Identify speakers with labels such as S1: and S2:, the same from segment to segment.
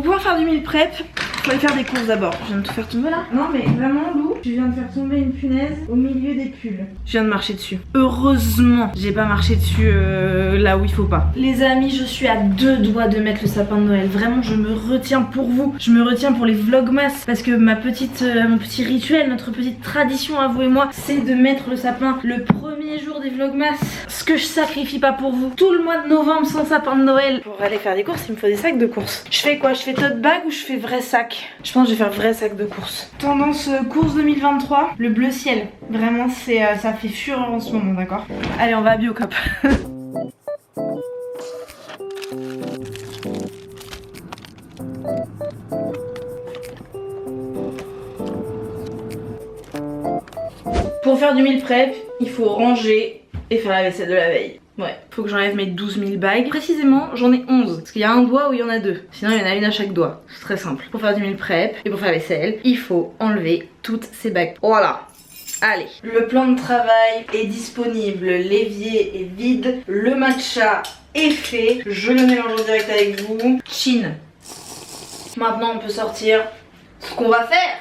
S1: pouvoir faire du meal prep, faut aller faire des courses d'abord. Je viens de tout faire tomber là. Non mais vraiment Lou, je viens de faire tomber une punaise au milieu des pulls. Je viens de marcher dessus. Heureusement, j'ai pas marché dessus là où il faut pas. Les amis, je suis à 2 doigts de mettre le sapin de Noël. Vraiment, je me retiens pour vous. Je me retiens pour les vlogmas parce que mon petit rituel, notre petite tradition à vous et moi, c'est de mettre le sapin le premier jour des vlogmas. Ce que je sacrifie pas pour vous. Tout le mois de novembre sans sapin de Noël. Pour aller faire des courses, il me faut des sacs de courses. Je fais quoi? Je fais tote bag ou je fais vrai sac? Je pense que je vais faire vrai sac de courses. Tendance course 2023, le bleu ciel. Vraiment, ça fait fureur en ce moment, d'accord? Allez, on va à Biocop. Pour faire du meal prep, il faut ranger et faire la vaisselle de la veille. Ouais, faut que j'enlève mes 12 000 bagues. Précisément, j'en ai 11. Parce qu'il y a un doigt où il y en a 2. Sinon, il y en a une à chaque doigt. C'est très simple. Pour faire du meal prep et pour faire la vaisselle, il faut enlever toutes ces bagues. Voilà. Allez. Le plan de travail est disponible. L'évier est vide. Le matcha est fait. Je le mélange en direct avec vous. Chin. Maintenant, on peut sortir ce qu'on va faire.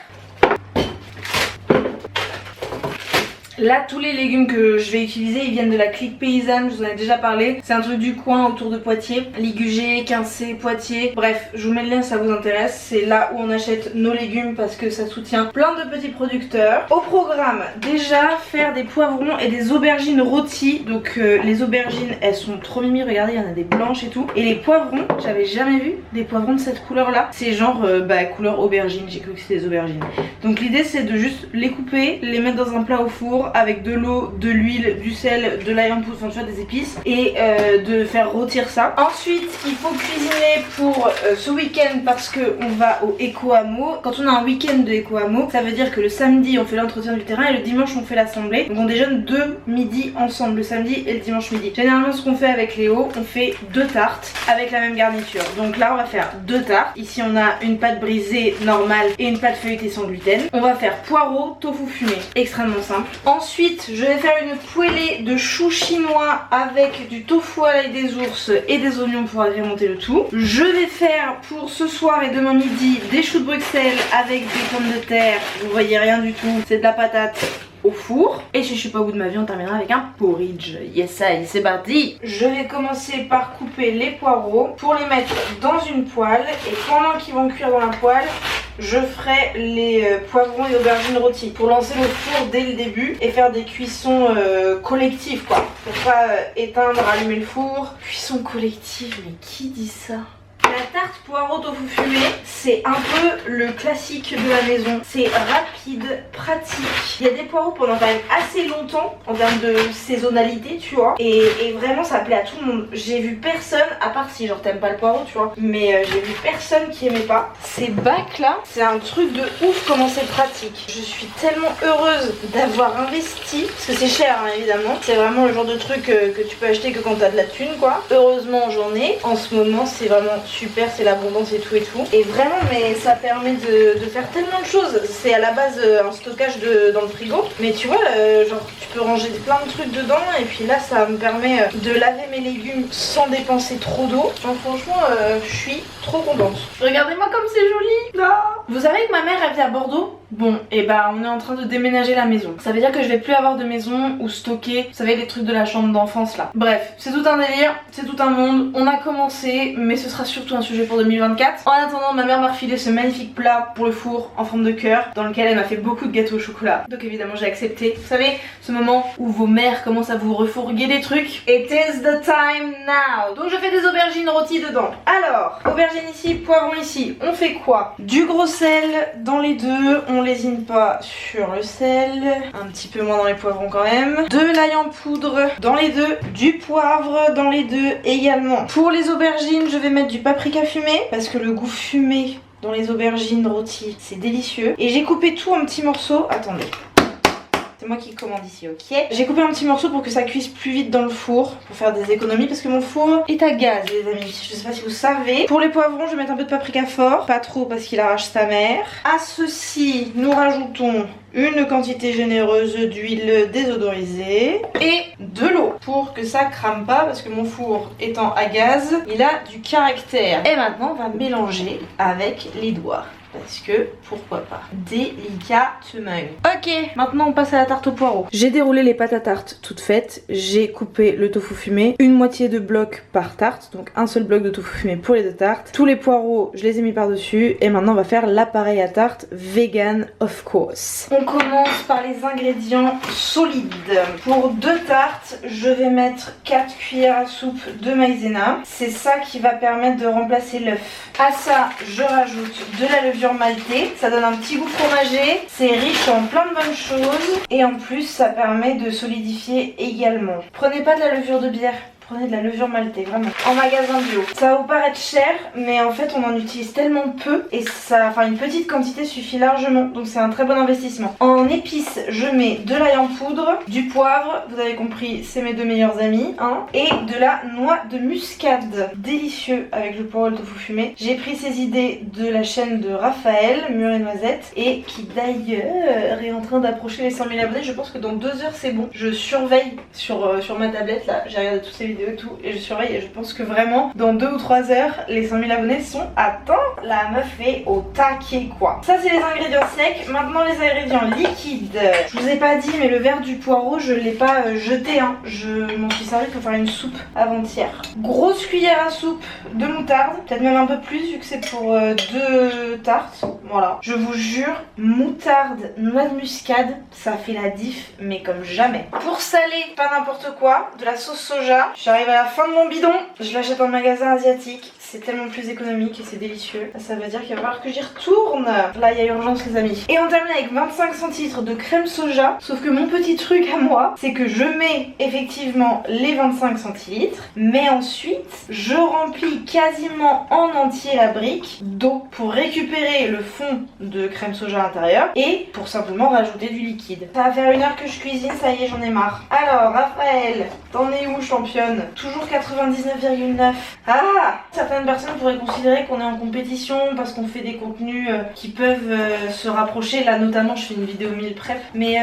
S1: Là, tous les légumes que je vais utiliser, ils viennent de la Clique Paysanne, je vous en ai déjà parlé. C'est un truc du coin autour de Poitiers. Ligugé, Quincé, Poitiers. Bref, je vous mets le lien si ça vous intéresse. C'est là où on achète nos légumes parce que ça soutient plein de petits producteurs. Au programme, déjà faire des poivrons et des aubergines rôties. Donc les aubergines, elles sont trop mimi. Regardez, il y en a des blanches et tout. Et les poivrons, j'avais jamais vu des poivrons de cette couleur là. C'est genre couleur aubergine, j'ai cru que c'était des aubergines. Donc l'idée c'est de juste les couper, les mettre dans un plat au four avec de l'eau, de l'huile, du sel, de l'ail en poudre, enfin tu vois, des épices, et de faire rôtir ça. Ensuite il faut cuisiner pour ce week-end parce que on va au Eco Hameau. Quand on a un week-end de Eco Hameau, ça veut dire que le samedi on fait l'entretien du terrain et le dimanche on fait l'assemblée. Donc on déjeune 2 midis ensemble, le samedi et le dimanche midi. Généralement ce qu'on fait avec Léo, on fait 2 tartes avec la même garniture. Donc là on va faire 2 tartes. Ici on a une pâte brisée normale et une pâte feuilletée sans gluten. On va faire poireau, tofu fumé, extrêmement simple. Ensuite, je vais faire une poêlée de choux chinois avec du tofu à l'ail des ours et des oignons pour agrémenter le tout. Je vais faire pour ce soir et demain midi des choux de Bruxelles avec des pommes de terre. Vous voyez rien du tout, c'est de la patate au four. Et si je suis pas au bout de ma vie, on terminera avec un porridge. Yes, I, c'est parti. Je vais commencer par couper les poireaux pour les mettre dans une poêle. Et pendant qu'ils vont cuire dans la poêle, je ferai les poivrons et aubergines rôties pour lancer le four dès le début et faire des cuissons collectives quoi. Pour pas éteindre, allumer le four. Cuisson collective, mais qui dit ça? La tarte poireau tofu fumé, c'est un peu le classique de la maison. C'est rapide, pratique. Il y a des poireaux pendant quand même assez longtemps en termes de saisonnalité, tu vois. Et vraiment, ça plaît à tout le monde. J'ai vu personne, à part si genre t'aimes pas le poireau, tu vois. Mais j'ai vu personne qui aimait pas. Ces bacs là, c'est un truc de ouf comment c'est pratique. Je suis tellement heureuse d'avoir investi. Parce que c'est cher hein, évidemment. C'est vraiment le genre de truc que tu peux acheter que quand t'as de la thune quoi. Heureusement j'en ai. En ce moment c'est vraiment super, c'est l'abondance et tout. Et vraiment, mais ça permet de faire tellement de choses. C'est à la base un stockage dans le frigo. Mais tu vois, genre tu peux ranger plein de trucs dedans. Et puis là, ça me permet de laver mes légumes sans dépenser trop d'eau. Genre franchement, je suis trop contente. Regardez-moi comme c'est joli. Ah. Vous savez que ma mère, elle vit à Bordeaux? Bon, et bah on est en train de déménager la maison. Ça veut dire que je vais plus avoir de maison où stocker, vous savez, les trucs de la chambre d'enfance là. Bref, c'est tout un délire, c'est tout un monde. On a commencé, mais ce sera surtout un sujet pour 2024. En attendant, ma mère m'a refilé ce magnifique plat pour le four en forme de cœur, dans lequel elle m'a fait beaucoup de gâteaux au chocolat. Donc évidemment j'ai accepté. Vous savez, ce moment où vos mères commencent à vous refourguer des trucs. It is the time now. Donc je fais des aubergines rôties dedans. Alors, aubergines ici, poivrons ici. On fait quoi? Du gros sel dans les deux, on lésine pas sur le sel, un petit peu moins dans les poivrons quand même, de l'ail en poudre dans les deux, du poivre dans les deux également. Pour les aubergines, je vais mettre du paprika fumé parce que le goût fumé dans les aubergines rôties c'est délicieux. Et j'ai coupé tout en petits morceaux, attendez, C'est moi qui commande ici, ok? J'ai coupé un petit morceau pour que ça cuise plus vite dans le four, pour faire des économies, parce que mon four est à gaz, les amis. Je sais pas si vous savez. Pour les poivrons, je vais mettre un peu de paprika fort, pas trop parce qu'il arrache sa mère. À ceci, nous rajoutons une quantité généreuse d'huile désodorisée et de l'eau pour que ça crame pas, parce que mon four étant à gaz, il a du caractère. Et maintenant, on va mélanger avec les doigts. Parce que, pourquoi pas, délicatement. Ok, maintenant on passe à la tarte aux poireaux. J'ai déroulé les pâtes à tarte toutes faites. J'ai coupé le tofu fumé, une moitié de bloc par tarte. Donc un seul bloc de tofu fumé pour les deux tartes. Tous les poireaux, je les ai mis par dessus. Et maintenant on va faire l'appareil à tarte vegan of course. On commence par les ingrédients solides. Pour deux tartes, je vais mettre 4 cuillères à soupe de maïzena. C'est ça qui va permettre de remplacer l'œuf. À ça, je rajoute de la levure maltée, ça donne un petit goût fromagé, c'est riche en plein de bonnes choses et en plus ça permet de solidifier également. Prenez pas de la levure de bière, prenez de la levure maltée, vraiment. En magasin bio. Ça va vous paraître cher, mais en fait on en utilise tellement peu et ça, enfin une petite quantité suffit largement, donc c'est un très bon investissement. En épices, je mets de l'ail en poudre, du poivre, vous avez compris, c'est mes deux meilleurs amis, hein, et de la noix de muscade. Délicieux avec le poireau et le tofu fumé. J'ai pris ces idées de la chaîne de Raphaël, Mûre et Noisette, et qui d'ailleurs est en train d'approcher les 100 000 abonnés. Je pense que dans 2 heures c'est bon. Je surveille sur ma tablette là, j'ai regardé toutes ces vidéos et tout, et je surveille et je pense que vraiment dans 2 ou 3 heures les 100 000 abonnés sont atteints. La meuf est au taquet quoi. Ça c'est les ingrédients secs. Maintenant les ingrédients liquides. Je vous ai pas dit mais le verre du poireau je l'ai pas jeté hein. Je m'en suis servi pour faire une soupe avant-hier. Grosse cuillère à soupe de moutarde, peut-être même un peu plus vu que c'est pour 2 tartes. Voilà. Je vous jure, moutarde, noix de muscade, ça fait la diff mais comme jamais. Pour saler, pas n'importe quoi, de la sauce soja. J'arrive à la fin de mon bidon, je l'achète en magasin asiatique. C'est tellement plus économique et c'est délicieux. Ça veut dire qu'il va falloir que j'y retourne. Là, il y a urgence les amis. Et on termine avec 25 centilitres de crème soja. Sauf que mon petit truc à moi, c'est que je mets effectivement les 25 centilitres. Mais ensuite, je remplis quasiment en entier la brique d'eau pour récupérer le fond de crème soja à l'intérieur. Et pour simplement rajouter du liquide. Ça va faire 1 heure que je cuisine, ça y est, j'en ai marre. Alors, Raphaël, t'en es où championne? Toujours 99,9. Ah, certaines personnes pourraient considérer qu'on est en compétition parce qu'on fait des contenus qui peuvent se rapprocher. Là notamment je fais une vidéo meal prep. Mais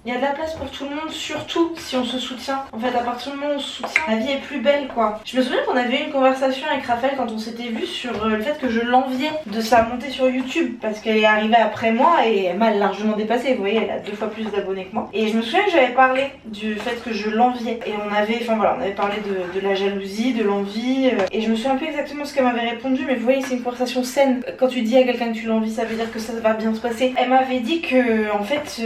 S1: il y a de la place pour tout le monde, surtout si on se soutient. En fait à partir du moment où on se soutient, la vie est plus belle quoi. Je me souviens qu'on avait eu une conversation avec Raphaël quand on s'était vu sur le fait que je l'enviais de sa montée sur YouTube. Parce qu'elle est arrivée après moi et elle m'a largement dépassée. Vous voyez, elle a 2 fois plus d'abonnés que moi. Et je me souviens que j'avais parlé du fait que je l'enviais. Et on avait parlé de la jalousie, de l'envie. Et je me souviens plus exactement ce qu'elle m'avait répondu, mais vous voyez c'est une conversation saine. Quand tu dis à quelqu'un que tu l'envies, ça veut dire que ça va bien se passer. Elle m'avait dit que en fait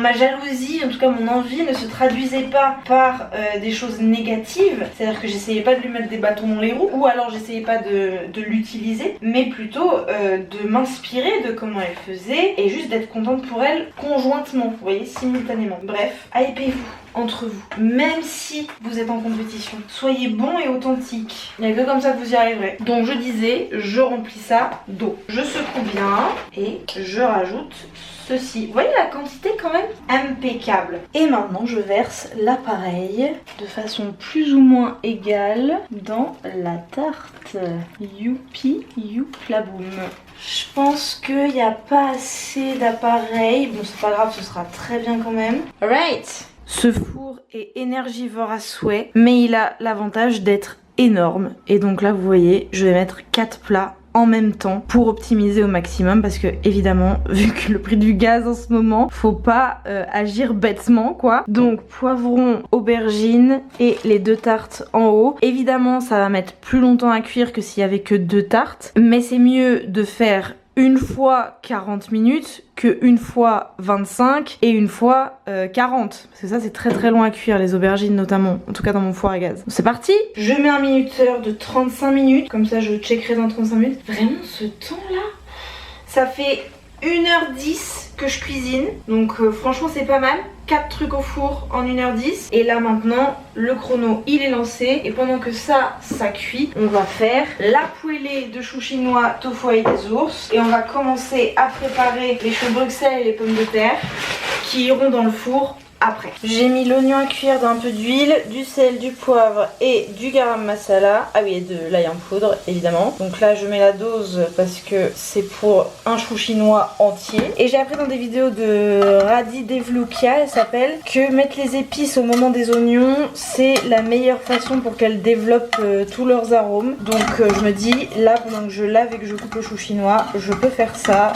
S1: ma jalousie, en tout cas mon envie ne se traduisait pas par des choses négatives, c'est-à-dire que j'essayais pas de lui mettre des bâtons dans les roues, ou alors j'essayais pas de l'utiliser, mais plutôt de m'inspirer de comment elle faisait et juste d'être contente pour elle conjointement, vous voyez, simultanément. Bref, hypez-vous entre vous, même si vous êtes en compétition. Soyez bon et authentique. Il n'y a que comme ça que vous y arriverez. Donc je disais, je remplis ça d'eau. Je secoue bien et je rajoute ceci. Vous voyez la quantité quand même impeccable. Et maintenant je verse l'appareil de façon plus ou moins égale dans la tarte. Youpi, youplaboum. Je pense qu'il n'y a pas assez d'appareil. Bon c'est pas grave, ce sera très bien quand même. Alright. Ce four est énergivore à souhait, mais il a l'avantage d'être énorme. Et donc là, vous voyez, je vais mettre 4 plats en même temps pour optimiser au maximum parce que évidemment, vu que le prix du gaz en ce moment, faut pas agir bêtement quoi. Donc poivron, aubergine et les 2 tartes en haut. Évidemment, ça va mettre plus longtemps à cuire que s'il y avait que 2 tartes, mais c'est mieux de faire une fois 40 minutes que une fois 25 et une fois 40. Parce que ça c'est très très long à cuire, les aubergines notamment, en tout cas dans mon four à gaz. C'est parti. Je mets un minuteur de 35 minutes, comme ça je checkerai dans 35 minutes. Vraiment ce temps là, ça fait 1h10 que je cuisine, donc franchement c'est pas mal. 4 trucs au four en 1h10. Et là maintenant le chrono il est lancé. Et pendant que ça cuit, on va faire la poêlée de choux chinois tofu et des ours. Et on va commencer à préparer les choux Bruxelles et les pommes de terre. qui iront dans le four après. J'ai mis l'oignon à cuire dans un peu d'huile, du sel, du poivre et du garam masala. Ah oui, et de l'ail en poudre évidemment. Donc là je mets la dose parce que c'est pour un chou chinois entier. Et j'ai appris dans des vidéos de Radi Devlukia, elle s'appelle, que mettre les épices au moment des oignons c'est la meilleure façon pour qu'elles développent tous leurs arômes. Donc je me dis là pendant que je lave et que je coupe le chou chinois, je peux faire ça.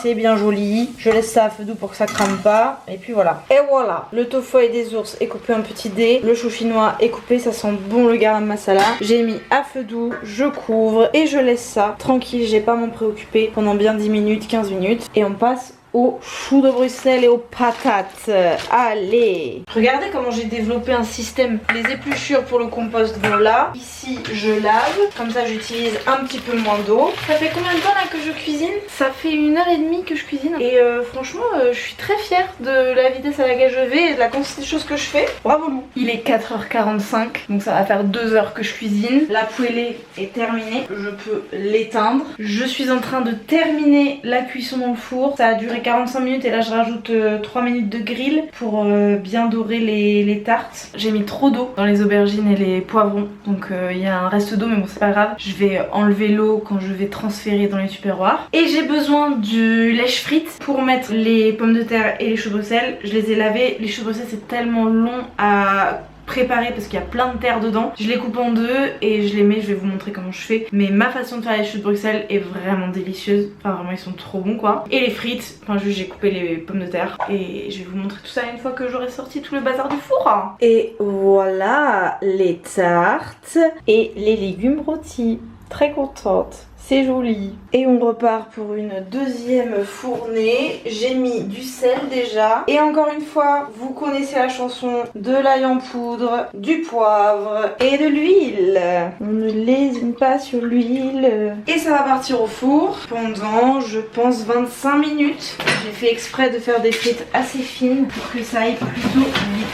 S1: C'est bien joli, je laisse ça à feu doux pour que ça crame pas et puis voilà. Et voilà, le tofu et des ours est coupé en petits dés, le chou chinois est coupé, ça sent bon le garam masala. J'ai mis à feu doux, je couvre et je laisse ça tranquille, j'ai pas à m'en préoccuper pendant bien 10 minutes, 15 minutes et on passe aux choux de Bruxelles et aux patates. Allez! Regardez comment j'ai développé un système. Les épluchures pour le compost vont là. Ici, je lave. Comme ça, j'utilise un petit peu moins d'eau. Ça fait combien de temps là que je cuisine? Ça fait 1h30 que je cuisine. Et franchement, je suis très fière de la vitesse à laquelle je vais et de la quantité de choses que je fais. Bravo Lou! Il est 4h45, donc ça va faire 2 heures que je cuisine. La poêlée est terminée. Je peux l'éteindre. Je suis en train de terminer la cuisson dans le four. Ça a duré 45 minutes et là je rajoute 3 minutes de grill pour bien dorer les tartes. J'ai mis trop d'eau dans les aubergines et les poivrons, donc il y a un reste d'eau mais bon c'est pas grave. Je vais enlever l'eau quand je vais transférer dans les tupperwares. Et j'ai besoin du lèche frites pour mettre les pommes de terre et les choux de Bruxelles. Je les ai lavés. Les choux de Bruxelles c'est tellement long à préparé parce qu'il y a plein de terre dedans. Je les coupe en deux et je les mets, je vais vous montrer comment je fais. Mais ma façon de faire les choux de Bruxelles est vraiment délicieuse. Enfin vraiment ils sont trop bons quoi. Et les frites, enfin juste j'ai coupé les pommes de terre et je vais vous montrer tout ça une fois que j'aurai sorti tout le bazar du four. Et voilà les tartes et les légumes rôtis. Très contente. C'est joli. Et on repart pour une deuxième fournée. J'ai mis du sel déjà. Et encore une fois, vous connaissez la chanson, de l'ail en poudre, du poivre et de l'huile. On ne lésine pas sur l'huile. Et ça va partir au four pendant, je pense, 25 minutes. J'ai fait exprès de faire des frites assez fines pour que ça aille plutôt vite.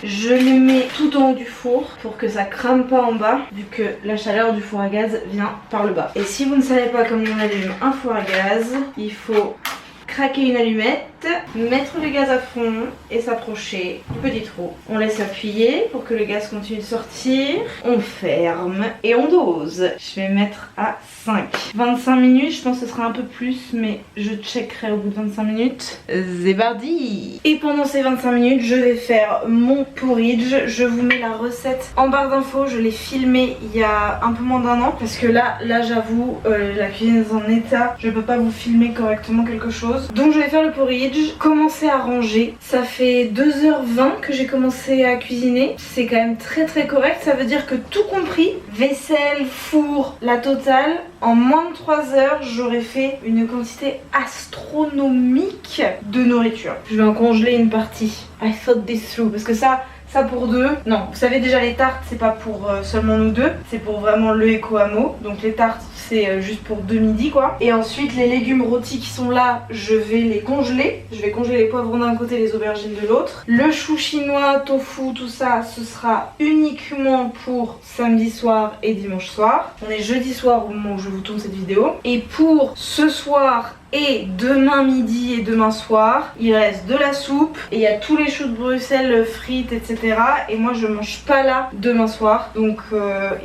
S1: Je les mets tout en haut du four pour que ça crame pas en bas vu que la chaleur du four à gaz vient par le bas. Et si vous ne savez pas comment on allume un four à gaz, il faut craquer une allumette, mettre le gaz à fond et s'approcher du petit trou. On laisse appuyer pour que le gaz continue de sortir. On ferme et on dose. Je vais mettre à 5. 25 minutes, je pense que ce sera un peu plus, mais je checkerai au bout de 25 minutes. C'est parti! Et pendant ces 25 minutes, je vais faire mon porridge. Je vous mets la recette en barre d'infos. Je l'ai filmé il y a un peu moins d'1 an parce que là j'avoue, la cuisine est en état. Je peux pas vous filmer correctement quelque chose. Donc je vais faire le porridge, commencer à ranger. Ça fait 2h20 que j'ai commencé à cuisiner. C'est quand même très correct. Ça veut dire que tout compris, vaisselle, four, la totale, en moins de 3 heures, j'aurais fait une quantité astronomique de nourriture. Je vais en congeler une partie. I thought this through parce que ça pour deux. Non, vous savez déjà les tartes c'est pas pour seulement nous deux, c'est pour vraiment le Eco-Amo. Donc les tartes c'est juste pour 2 midis quoi. Et ensuite les légumes rôtis qui sont là, je vais les congeler. Je vais congeler les poivrons d'un côté, les aubergines de l'autre. Le chou chinois, tofu, tout ça, ce sera uniquement pour samedi soir et dimanche soir. On est jeudi soir au moment où je vous tourne cette vidéo. Et pour ce soir et demain midi et demain soir, il reste de la soupe et il y a tous les choux de Bruxelles, frites, etc. Et moi je mange pas là demain soir, donc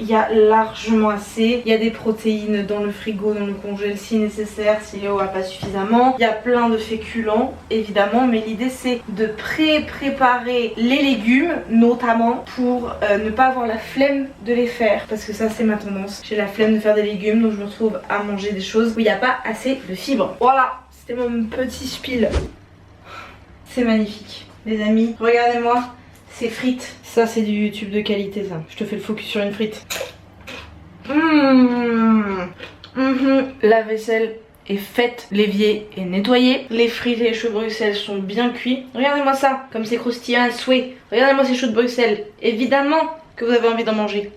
S1: il y a largement assez. Il y a des protéines dans le frigo, dans le congèle si nécessaire, si Léo a pas suffisamment. Il y a plein de féculents évidemment, mais l'idée c'est de préparer les légumes notamment pour ne pas avoir la flemme de les faire, parce que ça c'est ma tendance. J'ai la flemme de faire des légumes, donc je me retrouve à manger des choses où il n'y a pas assez de fibres. Voilà, c'était mon petit spiel. C'est magnifique, les amis. Regardez-moi, ces frites. Ça, c'est du YouTube de qualité, ça. Je te fais le focus sur une frite. La vaisselle est faite, l'évier est nettoyé. Les frites et les choux de Bruxelles sont bien cuits. Regardez-moi ça, comme c'est croustillant à souhait. Regardez-moi ces choux de Bruxelles. Évidemment que vous avez envie d'en manger.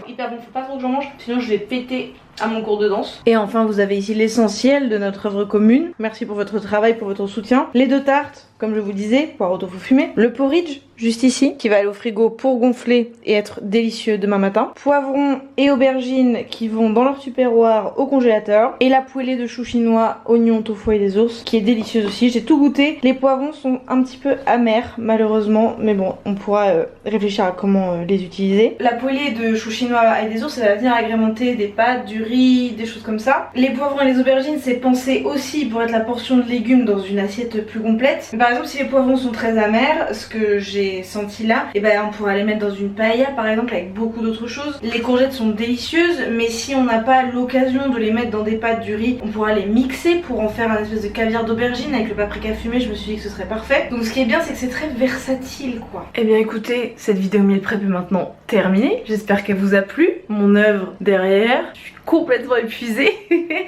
S1: Hyper bon, faut pas trop que j'en mange, sinon je vais péter à mon cours de danse. Et enfin vous avez ici l'essentiel de notre œuvre commune. Merci pour votre travail, pour votre soutien. Les 2 tartes, comme je vous disais, poireaux tofu fumé. Le porridge, juste ici, qui va aller au frigo pour gonfler et être délicieux demain matin. Poivrons et aubergines qui vont dans leur tupperware au congélateur. Et la poêlée de choux chinois, oignons, tofu et des ours, qui est délicieuse aussi. J'ai tout goûté. Les poivrons sont un petit peu amers, malheureusement. Mais bon, on pourra réfléchir à comment les utiliser. La poêlée de choux chinois et des ours, ça va venir agrémenter des pâtes, du riz, des choses comme ça. Les poivrons et les aubergines, c'est pensé aussi pour être la portion de légumes dans une assiette plus complète. Mais par exemple, si les poivrons sont très amers, ce que j'ai senti là, et ben on pourra les mettre dans une paella par exemple avec beaucoup d'autres choses. Les courgettes sont délicieuses, mais si on n'a pas l'occasion de les mettre dans des pâtes, du riz, on pourra les mixer pour en faire un espèce de caviar d'aubergine avec le paprika fumé. Je me suis dit que ce serait parfait. Donc ce qui est bien, c'est que c'est très versatile quoi. Et bien écoutez, cette vidéo meal prep est maintenant terminée. J'espère qu'elle vous a plu. Mon œuvre derrière, je suis complètement épuisée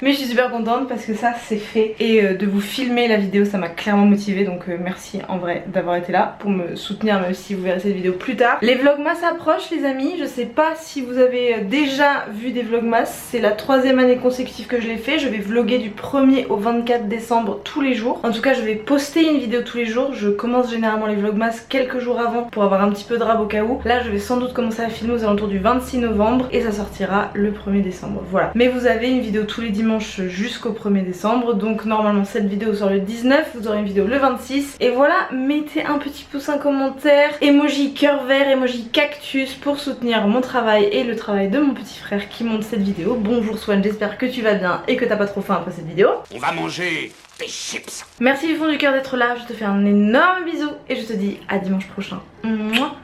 S1: mais je suis super contente parce que ça c'est fait et de vous filmer la vidéo ça m'a clairement motivée, donc merci en vrai d'avoir été là pour me soutenir, même si vous verrez cette vidéo plus tard. Les vlogmas s'approchent les amis, je sais pas si vous avez déjà vu des vlogmas, c'est la 3e année consécutive que je l'ai fait. Je vais vlogger du 1er au 24 décembre tous les jours. En tout cas je vais poster une vidéo tous les jours. Je commence généralement les vlogmas quelques jours avant pour avoir un petit peu de rab au cas où. Là je vais sans doute commencer à filmer aux alentours du 26 novembre et ça sortira le 1er décembre. Voilà. Mais vous avez une vidéo tous les dimanches jusqu'au 1er décembre. Donc normalement cette vidéo sort le 19, vous aurez une vidéo le 26. Et voilà, mettez un petit pouce, un commentaire, emoji cœur vert, emoji cactus pour soutenir mon travail et le travail de mon petit frère qui monte cette vidéo. Bonjour Swan, j'espère que tu vas bien et que t'as pas trop faim après cette vidéo.
S2: On va manger des chips.
S1: Merci du fond du cœur d'être là, je te fais un énorme bisou et je te dis à dimanche prochain. Mouah.